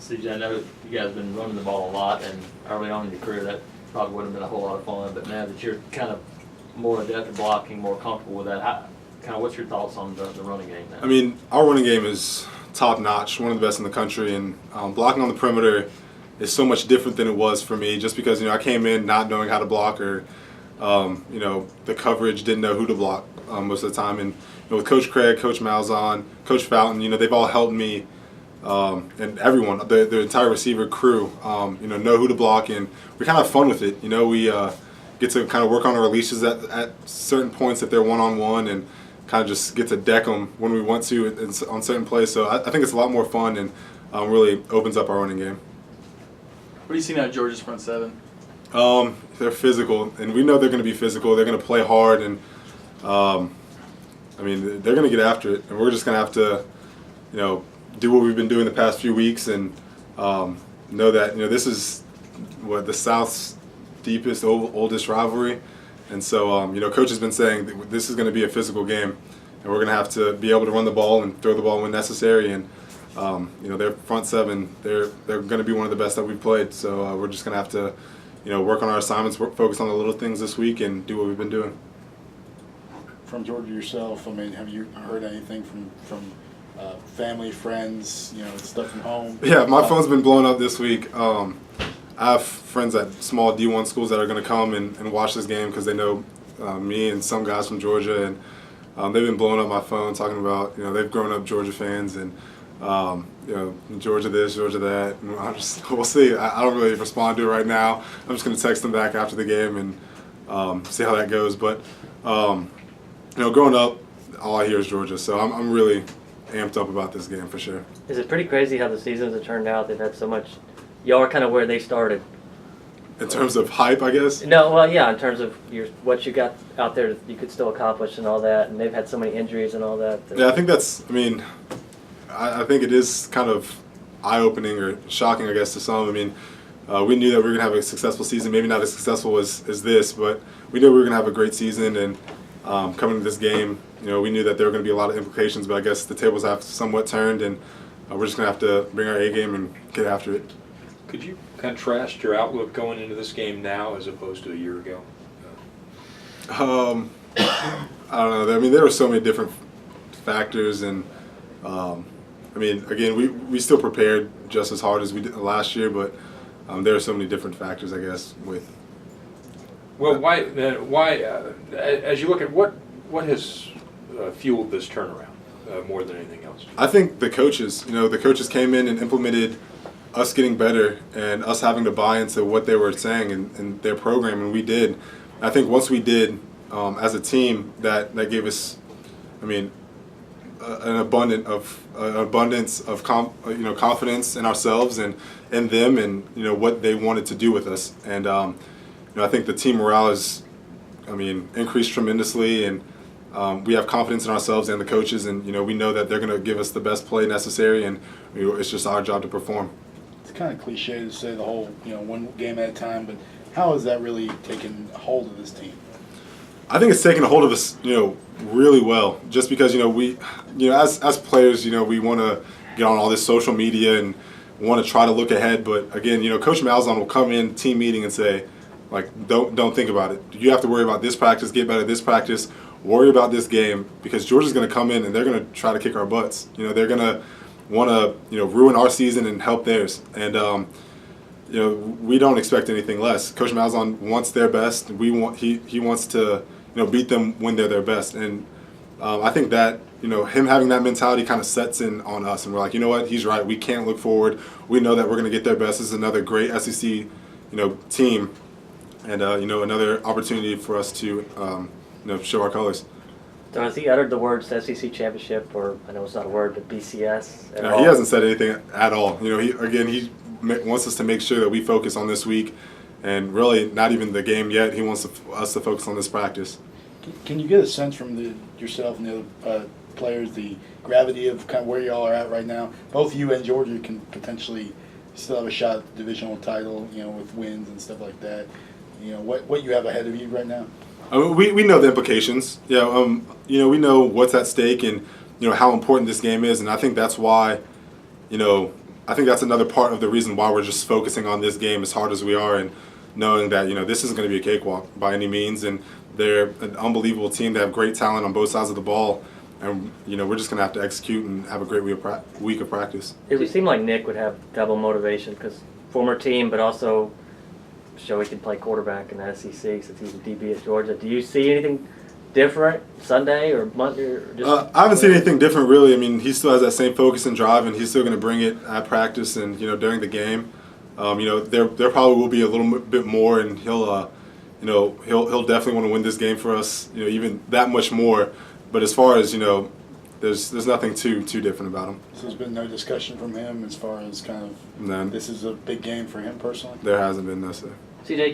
CJ, I know you guys have been running the ball a lot, and early on in your career that probably wouldn't have been a whole lot of fun, but now that you're kind of more adept at blocking, more comfortable with that, what's your thoughts on the running game now? I mean, our running game is top-notch, one of the best in the country, and blocking on the perimeter is so much different than it was for me just because, I came in not knowing how to block or, the coverage, didn't know who to block most of the time. And with Coach Craig, Coach Malzahn, Coach Fountain, they've all helped me and everyone, the entire receiver crew, know who to block, and we kind of have fun with it. We get to kind of work on our releases at certain points if they're one-on-one, and kind of just get to deck them when we want to on certain plays. So I think it's a lot more fun and really opens up our running game. What do you see now, Georgia's front seven? They're physical, and we know they're going to be physical. They're going to play hard, and they're going to get after it. And we're just going to have to, do what we've been doing the past few weeks, and know that this is the South's deepest, oldest rivalry. And so, Coach has been saying that this is going to be a physical game, and we're going to have to be able to run the ball and throw the ball when necessary. And their front seven, they're going to be one of the best that we've played. So we're just going to have to, work on our assignments, focus on the little things this week, and do what we've been doing. From Georgia yourself, have you heard anything from family, friends, stuff from home? Yeah, my phone's been blowing up this week. I have friends at small D1 schools that are going to come and watch this game because they know me and some guys from Georgia, and they've been blowing up my phone talking about, they've grown up Georgia fans, and Georgia this, Georgia that. And we'll see. I don't really respond to it right now. I'm just going to text them back after the game and see how that goes. But growing up, all I hear is Georgia, so I'm really amped up about this game for sure. Is it pretty crazy how the seasons have turned out? They've had so much. Y'all are kind of where they started. In terms of hype, I guess? No, well, yeah, in terms of what you got out there you could still accomplish and all that, and they've had so many injuries and all that. Yeah, I think I think it is kind of eye-opening or shocking, I guess, to some. We knew that we were going to have a successful season, maybe not as successful as this, but we knew we were going to have a great season, and coming to this game, we knew that there were going to be a lot of implications, but I guess the tables have somewhat turned, and we're just going to have to bring our A game and get after it. Could you contrast your outlook going into this game now as opposed to a year ago? I don't know. There were so many different factors, and again, we still prepared just as hard as we did last year, but there are so many different factors, I guess. Why? As you look at what has fueled this turnaround more than anything else? I think the coaches. The coaches came in and implemented us getting better and us having to buy into what they were saying and their program, and we did. I think once we did, as a team, that gave us, an abundance of confidence in ourselves and in them, and what they wanted to do with us. And I think the team morale is, increased tremendously, and we have confidence in ourselves and the coaches, and we know that they're going to give us the best play necessary, and it's just our job to perform. It's kind of cliche to say the whole, one game at a time, but how has that really taken hold of this team? I think it's taken a hold of us, really well. Just because, we, as players, we want to get on all this social media and want to try to look ahead. But again, Coach Malzahn will come in team meeting and say, don't think about it. You have to worry about this practice, get better at this practice, worry about this game, because Georgia's going to come in and they're going to try to kick our butts. They're going to want to, ruin our season and help theirs. And we don't expect anything less. Coach Malzahn wants their best. He wants to beat them when they're their best. And I think that him having that mentality kind of sets in on us, and we're like, what, he's right. We can't look forward. We know that we're going to get their best. This is another great SEC team, and another opportunity for us to show our colors. So has he uttered the words SEC championship, or I know it's not a word, but BCS? No, he hasn't said anything at all. He wants us to make sure that we focus on this week, and really not even the game yet. He wants us to focus on this practice. Can you get a sense from yourself and the other players, the gravity of kind of where y'all are at right now? Both you and Georgia can potentially still have a shot at the divisional title, with wins and stuff like that. What you have ahead of you right now? We know the implications. We know what's at stake and how important this game is, and I think that's why I think that's another part of the reason why we're just focusing on this game as hard as we are, and knowing that this isn't going to be a cakewalk by any means, and they're an unbelievable team. They have great talent on both sides of the ball, and we're just going to have to execute and have a great week of practice. It would seem like Nick would have double motivation because former team, but also show he can play quarterback in the SEC since he's a DB at Georgia. Do you see anything different Sunday or Monday? Or just I haven't seen anything different really. I mean, he still has that same focus and drive, and he's still going to bring it at practice and during the game. There probably will be a little bit more, and he'll definitely want to win this game for us. Even that much more. But as far as there's nothing too different about him. So there's been no discussion from him as far as kind of None. this is a big game for him personally. There hasn't been, no, sir. CJ,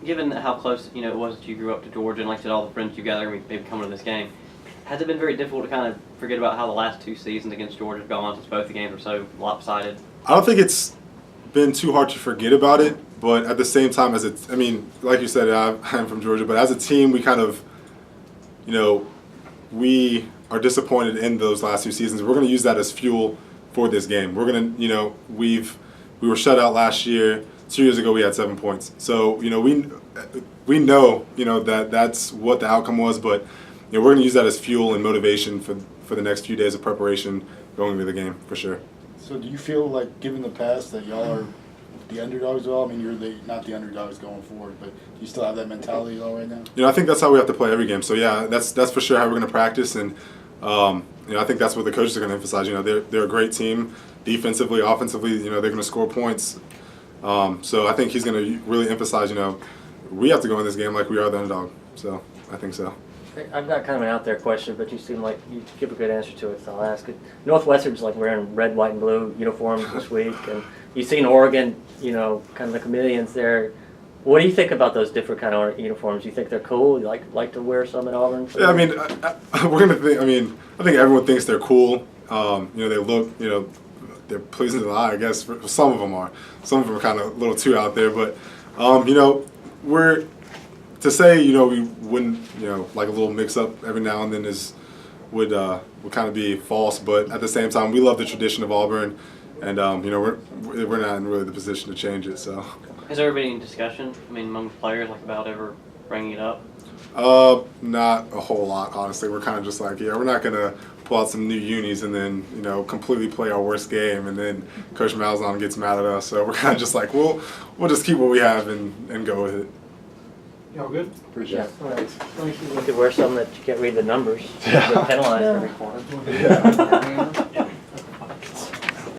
given how close it was that you grew up to Georgia, and like I said, all the friends you gathered maybe coming to this game, has it been very difficult to kind of forget about how the last 2 seasons against Georgia have gone since both the games were so lopsided? I don't think it's been too hard to forget about it, but at the same time, like you said, I'm from Georgia, but as a team, we kind of, we are disappointed in those last 2 seasons. We're going to use that as fuel for this game. We're going to, we were shut out last year. 2 years ago, we had 7 points. So, we know, that that's what the outcome was, but, we're going to use that as fuel and motivation for the next few days of preparation going into the game, for sure. So do you feel like, given the past, that y'all are the underdogs at all? I mean, you're not the underdogs going forward, but do you still have that mentality at all right now? I think that's how we have to play every game. So, yeah, that's for sure how we're going to practice, and, I think that's what the coaches are going to emphasize. They're a great team defensively, offensively, they're going to score points. So I think he's going to really emphasize, we have to go in this game like we are the underdog. So I think so. I've got kind of an out there question, but you seem like you give a good answer to it, so I'll ask it. Northwestern's like wearing red, white, and blue uniforms this week, and you've seen Oregon, kind of the chameleons there. What do you think about those different kind of uniforms? You think they're cool? You like to wear some at Auburn? Yeah, I mean, we're gonna think. I think everyone thinks they're cool. They look, they're pleasing to the eye. I guess some of them are. Some of them are kind of a little too out there, but we're to say we wouldn't like a little mix up every now and then would kind of be false. But at the same time, we love the tradition of Auburn, and we're not in really the position to change it. So. Has there ever been any discussion, among players, about ever bringing it up? Not a whole lot, honestly. We're kind of just like, we're not going to pull out some new unis and then, completely play our worst game, and then Coach Malzahn gets mad at us. So we're kind of just like, we'll just keep what we have and go with it. Y'all good? Appreciate it. You could wear something that you can't read the numbers. You get penalized every quarter. Yeah.